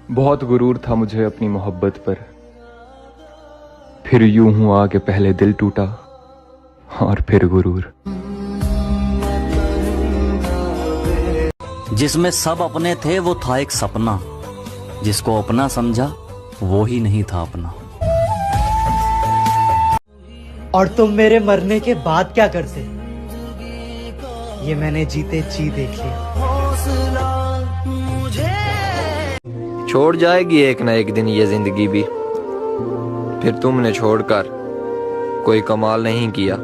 बहुत गुरूर था मुझे अपनी मोहब्बत पर, फिर यूं हुआ कि पहले दिल टूटा और फिर गुरूर। जिसमें सब अपने थे वो था एक सपना, जिसको अपना समझा वो ही नहीं था अपना। और तुम मेरे मरने के बाद क्या करते, ये मैंने जीते जी देख लिया। छोड़ जाएगी एक ना एक दिन ये जिंदगी भी, फिर तुमने छोड़कर कोई कमाल नहीं किया।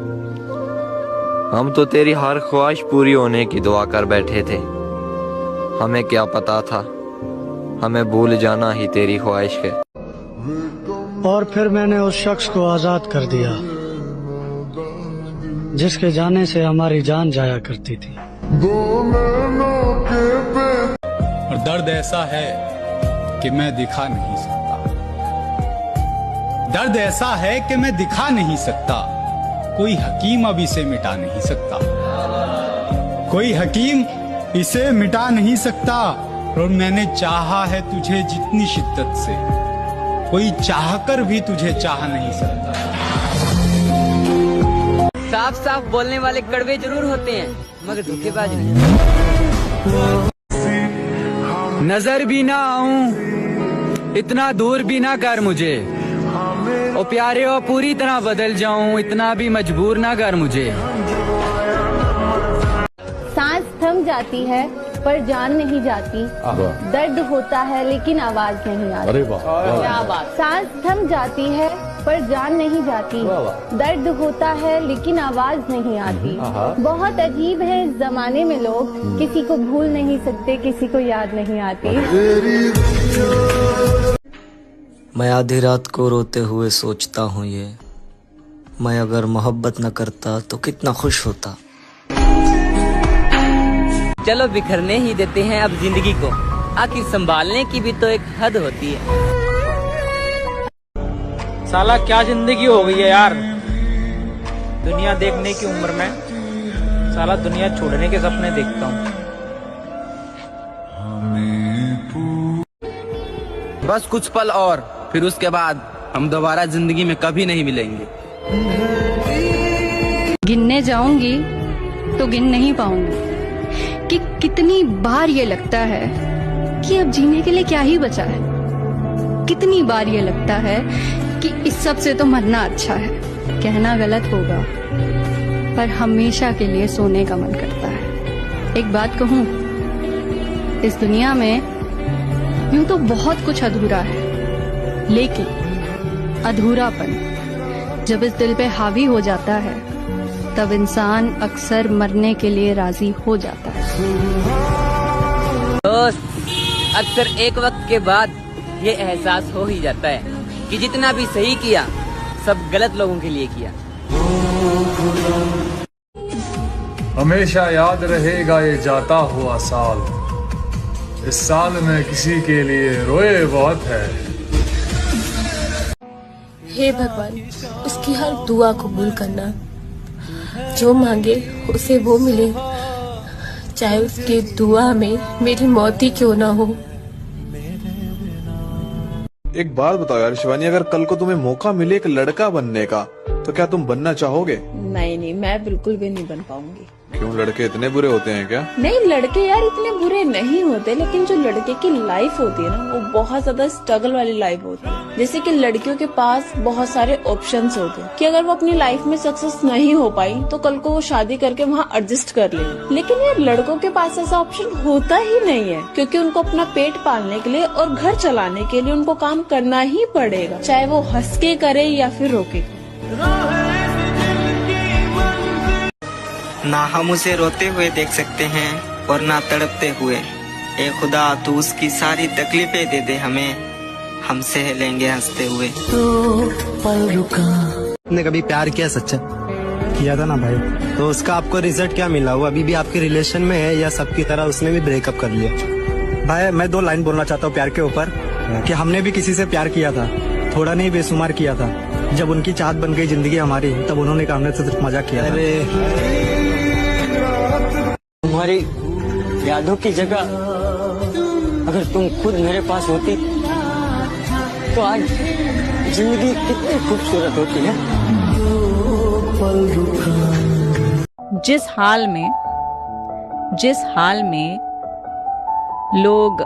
हम तो तेरी हर ख्वाहिश पूरी होने की दुआ कर बैठे थे, हमें क्या पता था हमें भूल जाना ही तेरी ख्वाहिश है। और फिर मैंने उस शख्स को आजाद कर दिया जिसके जाने से हमारी जान जाया करती थी। और दर्द ऐसा है कि मैं दिखा नहीं सकता, दर्द ऐसा है कि मैं दिखा नहीं सकता, कोई हकीम अब इसे मिटा नहीं सकता, कोई हकीम इसे मिटा नहीं सकता। और मैंने चाहा है तुझे जितनी शिद्दत से, कोई चाहकर भी तुझे चाह नहीं सकता। साफ साफ बोलने वाले कड़वे जरूर होते हैं मगर धोखेबाज नहीं। नजर भी ना आऊं इतना दूर भी ना कर मुझे, ओ प्यारे ओ पूरी तरह बदल जाऊं इतना भी मजबूर ना कर मुझे। सांस थम जाती है पर जान नहीं जाती, दर्द होता है लेकिन आवाज नहीं आती। अरे वाह, क्या बात। सांस थम जाती है पर जान नहीं जाती, दर्द होता है लेकिन आवाज नहीं आती। बहुत अजीब है इस जमाने में लोग, किसी को भूल नहीं सकते किसी को याद नहीं आती। मैं आधी रात को रोते हुए सोचता हूँ ये, मैं अगर मोहब्बत न करता तो कितना खुश होता। चलो बिखरने ही देते हैं अब जिंदगी को, आखिर संभालने की भी तो एक हद होती है। साला क्या जिंदगी हो गई है यार, दुनिया देखने की उम्र में साला दुनिया छोड़ने के सपने देखता हूँ। बस कुछ पल और फिर उसके बाद हम दोबारा जिंदगी में कभी नहीं मिलेंगे। गिनने जाऊंगी तो गिन नहीं पाऊंगी कि कितनी बार ये लगता है कि अब जीने के लिए क्या ही बचा है। कितनी बार ये लगता है कि इस सब से तो मरना अच्छा है। कहना गलत होगा पर हमेशा के लिए सोने का मन करता है। एक बात कहूँ, इस दुनिया में यूं तो बहुत कुछ अधूरा है, लेकिन अधूरापन जब इस दिल पे हावी हो जाता है तब इंसान अक्सर मरने के लिए राजी हो जाता है। दोस्त, अक्सर एक वक्त के बाद ये एहसास हो ही जाता है कि जितना भी सही किया सब गलत लोगों के लिए किया। हमेशा याद रहेगा ये जाता हुआ साल, इस साल में किसी के लिए रोए बहुत है। हे भगवान, उसकी हर दुआ कबूल करना, जो मांगे उसे वो मिले, चाहे उसकी दुआ में मेरी मौत ही क्यों ना हो। एक बात बताओ यार शिवानी, अगर कल को तुम्हें मौका मिले एक लड़का बनने का तो क्या तुम बनना चाहोगे? नहीं, मैं बिल्कुल भी नहीं बन पाऊंगी। क्यों, लड़के इतने बुरे होते हैं क्या? नहीं, लड़के यार इतने बुरे नहीं होते, लेकिन जो लड़के की लाइफ होती है ना वो बहुत ज्यादा स्ट्रगल वाली लाइफ होती है। जैसे कि लड़कियों के पास बहुत सारे ऑप्शंस होते हैं कि अगर वो अपनी लाइफ में सक्सेस नहीं हो पाई तो कल को वो शादी करके वहाँ एडजस्ट कर लेगी। लेकिन यार लड़कों के पास ऐसा ऑप्शन होता ही नहीं है, क्योंकि उनको अपना पेट पालने के लिए और घर चलाने के लिए उनको काम करना ही पड़ेगा, चाहे वो हंस के करे या फिर रोके। ना हम उसे रोते हुए देख सकते हैं और ना तड़पते हुए। ए खुदा, तू उसकी सारी तकलीफें दे दे हमें, हम सह लेंगे हंसते हुए। तो पल रुका। आपने कभी प्यार किया सच्चा? किया था ना भाई। तो उसका आपको रिजल्ट क्या मिला? वो अभी भी आपके रिलेशन में है या सबकी तरह उसने भी ब्रेकअप कर लिया? भाई मैं 2 लाइन बोलना चाहता हूँ प्यार के ऊपर, कि हमने भी किसी से प्यार किया था, थोड़ा नहीं बेशुमार किया था। जब उनकी चाहत बन गई जिंदगी हमारी, तब उन्होंने कहा हमने तो सिर्फ मजाक किया था। तुम्हारी यादों की जगह अगर तुम खुद मेरे पास होती तो आज जिंदगी कितनी खूबसूरत होती है। जिस हाल में लोग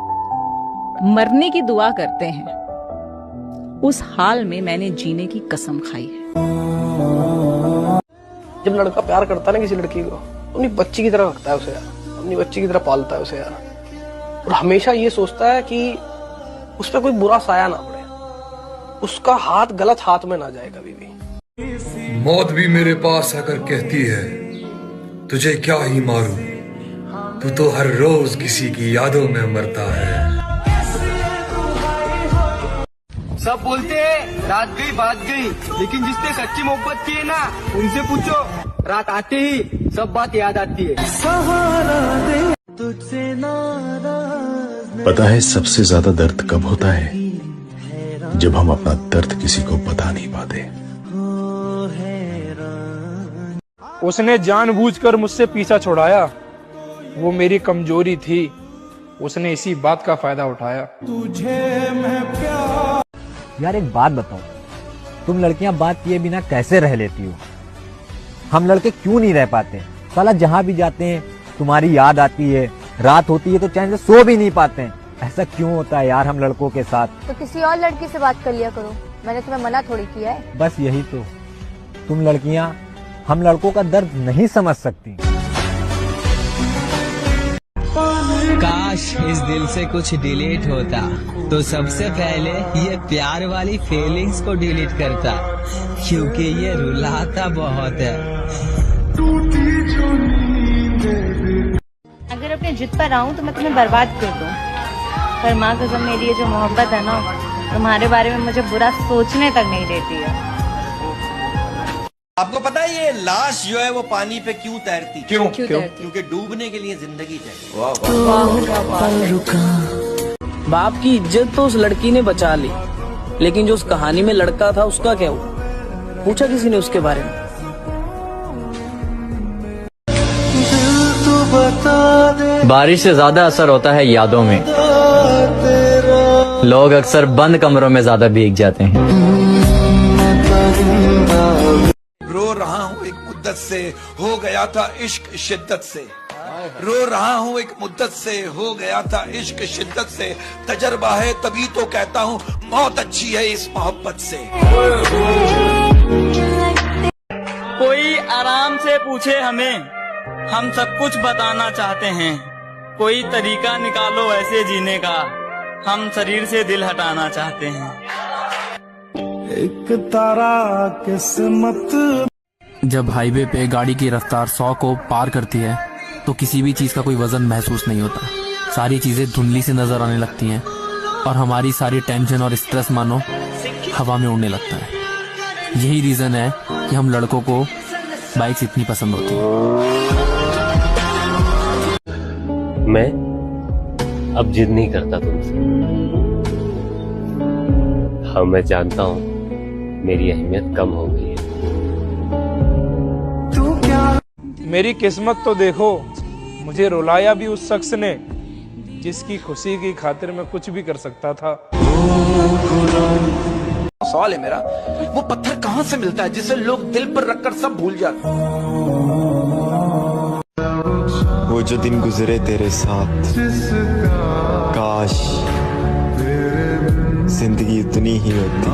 मरने की दुआ करते हैं, उस हाल में मैंने जीने की कसम खाई है। जब लड़का प्यार करता है ना किसी लड़की को, अपनी बच्ची की तरह रखता है उसे यार, अपनी बच्ची की तरह पालता है उसे यार, और हमेशा ये सोचता है कि उस पर कोई बुरा साया ना पड़े, उसका हाथ गलत हाथ में ना जाए कभी भी। मौत भी मेरे पास आकर कहती है तुझे क्या ही मारूं, तू तो हर रोज किसी की यादों में मरता है। सब बोलते हैं रात गई बात गई, लेकिन जिसने सच्ची मोहब्बत की है ना, उनसे पूछो, रात आते ही सब बात याद आती है। पता है सबसे ज्यादा दर्द कब होता है? जब हम अपना दर्द किसी को बता नहीं पाते। उसने जानबूझकर मुझसे पीछा छुड़ाया, वो मेरी कमजोरी थी, उसने इसी बात का फायदा उठाया। तुझे मैं प्यार। यार एक बात बताओ, तुम लड़कियां बात किए बिना कैसे रह लेती हो? हम लड़के क्यों नहीं रह पाते? साला जहां भी जाते हैं तुम्हारी याद आती है, रात होती है तो चैन से सो भी नहीं पाते हैं। ऐसा क्यों होता है यार हम लड़कों के साथ? तो किसी और लड़की से बात कर लिया करो, मैंने तुम्हें मना थोड़ी किया है। बस यही तो, तुम लड़कियां हम लड़कों का दर्द नहीं समझ सकती। काश इस दिल से कुछ डिलीट होता तो सबसे पहले ये प्यार वाली फीलिंग्स को डिलीट करता, क्योंकि ये रुलाता बहुत है। अगर अपने जिद पर आऊं तो मैं तुम्हें बर्बाद कर दूं, पर माँ कसम मेरी ये जो मोहब्बत है ना, तुम्हारे बारे में मुझे बुरा सोचने तक नहीं देती है। आपको पता है ये लाश जो है वो पानी पे क्यों तैरती? क्यों? क्योंकि डूबने के लिए जिंदगी चाहिए। बाप की इज्जत तो उस लड़की ने बचा ली, लेकिन जो उस कहानी में लड़का था उसका क्या हुआ? पूछा किसी ने उसके बारे में? बारिश से ज्यादा असर होता है यादों में। लोग अक्सर बंद कमरों में ज्यादा भीग जाते हैं। रो रहा हूँ एक मुद्दत से, हो गया था इश्क शिद्दत से। रो रहा हूँ एक मुद्दत से, हो गया था इश्क शिद्दत से। तजर्बा है तभी तो कहता हूँ मौत अच्छी है इस मोहब्बत से। कोई आराम से पूछे हमें, हम सब कुछ बताना चाहते हैं। कोई तरीका निकालो ऐसे जीने का, हम शरीर से दिल हटाना चाहते हैं। एक तारा किस्मत। जब हाईवे पे गाड़ी की रफ्तार 100 को पार करती है तो किसी भी चीज का कोई वजन महसूस नहीं होता। सारी चीजें धुंधली से नजर आने लगती हैं और हमारी सारी टेंशन और स्ट्रेस मानो हवा में उड़ने लगता है। यही रीजन है कि हम लड़कों को बाइक्स इतनी पसंद होती है। मैं अब जिद नहीं करता तुमसे। हाँ मैं जानता हूँ मेरी अहमियत कम हो गई है। मेरी किस्मत तो देखो, मुझे रुलाया भी उस शख्स ने जिसकी खुशी की खातिर मैं कुछ भी कर सकता था। सवाल है मेरा, वो पत्थर कहाँ से मिलता है जिसे लोग दिल पर रखकर सब भूल जाते? वो जो दिन गुजरे तेरे साथ, काश जिंदगी इतनी ही होती।